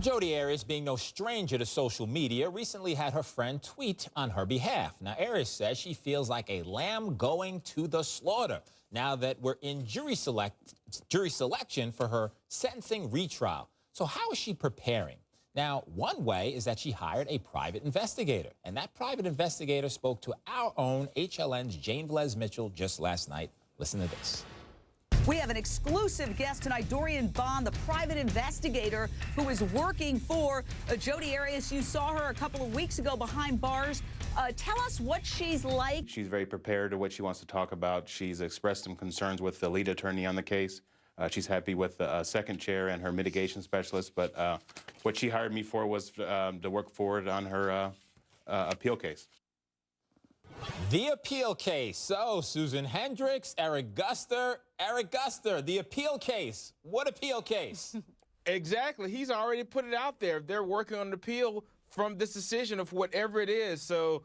Jodi Arias, being no stranger to social media, recently had her friend tweet on her behalf. Now, Arias says she feels like a lamb going to the slaughter now that we're in jury selection for her sentencing retrial. So how is she preparing? Now, one way is that she hired a private investigator, and that private investigator spoke to our own HLN's Jane Velez Mitchell just last night. Listen to this. We have an exclusive guest tonight, Dorian Bond, the private investigator who is working for Jodi Arias. You saw her a couple of weeks ago behind bars. Tell us what she's like. She's very prepared to what she wants to talk about. She's expressed some concerns with the lead attorney on the case. She's happy with the second chair and her mitigation specialist, but what she hired me for was to work forward on her appeal case. The appeal case. So, Susan Hendricks, Eric Guster, the appeal case. What appeal case? Exactly. He's already put it out there. They're working on an appeal from this decision of whatever it is. So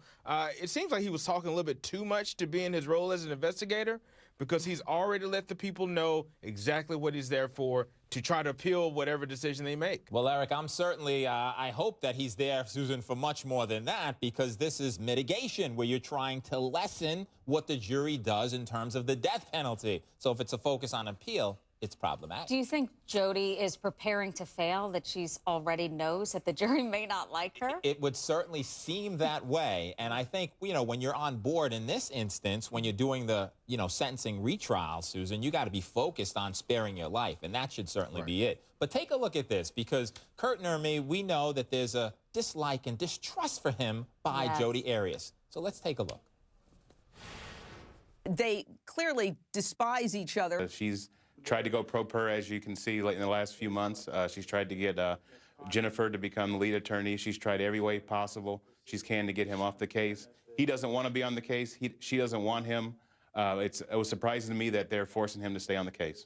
it seems like he was talking a little bit too much to be in his role as an investigator, because he's already let the people know exactly what he's there for, to try to appeal whatever decision they make. Well, Eric, I'm certainly, I hope that he's there, Susan, for much more than that, because this is mitigation, where you're trying to lessen what the jury does in terms of the death penalty. So if it's a focus on appeal, it's problematic. Do you think Jodi is preparing to fail, that she's already knows that the jury may not like her? It would certainly seem that way. And I think, you know, when you're on board in this instance, when you're doing the, sentencing retrial, Susan, you got to be focused on sparing your life. And that should certainly be it. But take a look at this, because Kurt Nurmi, we know that there's a dislike and distrust for him by Jodi Arias. So let's take a look. They clearly despise each other. She's tried to go pro per, as you can see, like in the last few months. She's tried to get Jennifer to become the lead attorney. She's tried every way possible she's can to get him off the case. He doesn't want to be on the case. She doesn't want him. It was surprising to me that they're forcing him to stay on the case.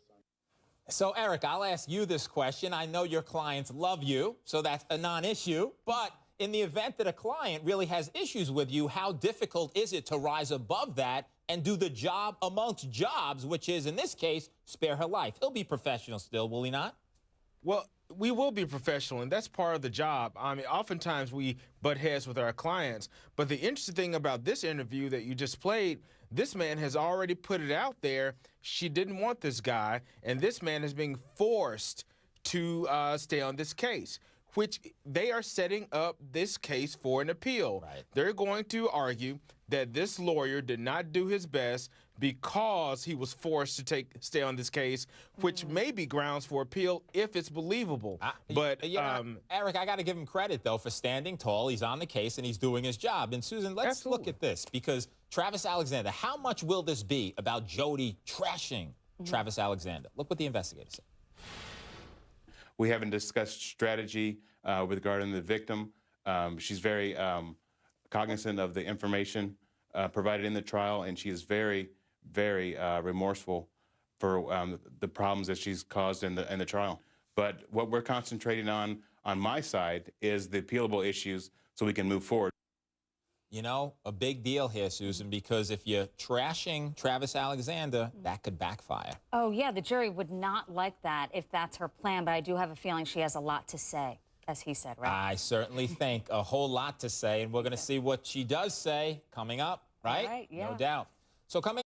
So, Eric, I'll ask you this question. I know your clients love you, so that's a non-issue. But in the event that a client really has issues with you, how difficult is it to rise above that and do the job amongst jobs, which is, in this case, spare her life? He'll be professional still, will he not? Well, we will be professional, and that's part of the job. I mean, oftentimes we butt heads with our clients, but the interesting thing about this interview that you just played, this man has already put it out there. She didn't want this guy, and this man is being forced to stay on this case, which they are setting up this case for an appeal. Right. They're going to argue that this lawyer did not do his best because he was forced to stay on this case, which may be grounds for appeal if it's believable. But Eric, I got to give him credit, though, for standing tall. He's on the case and he's doing his job. And Susan, let's look at this, because Travis Alexander, how much will this be about Jodi trashing Travis Alexander? Look what the investigator said. We haven't discussed strategy with regarding the victim. She's very cognizant of the information provided in the trial, and she is very, very remorseful for the problems that she's caused in the trial. But what we're concentrating on my side is the appealable issues, so we can move forward. You know, a big deal here, Susan, because if you're trashing Travis Alexander, that could backfire. Oh, yeah, the jury would not like that if that's her plan, but I do have a feeling she has a lot to say, as he said, right? I certainly think a whole lot to say, and we're going to see what she does say coming up, right? Right, yeah. No doubt. So coming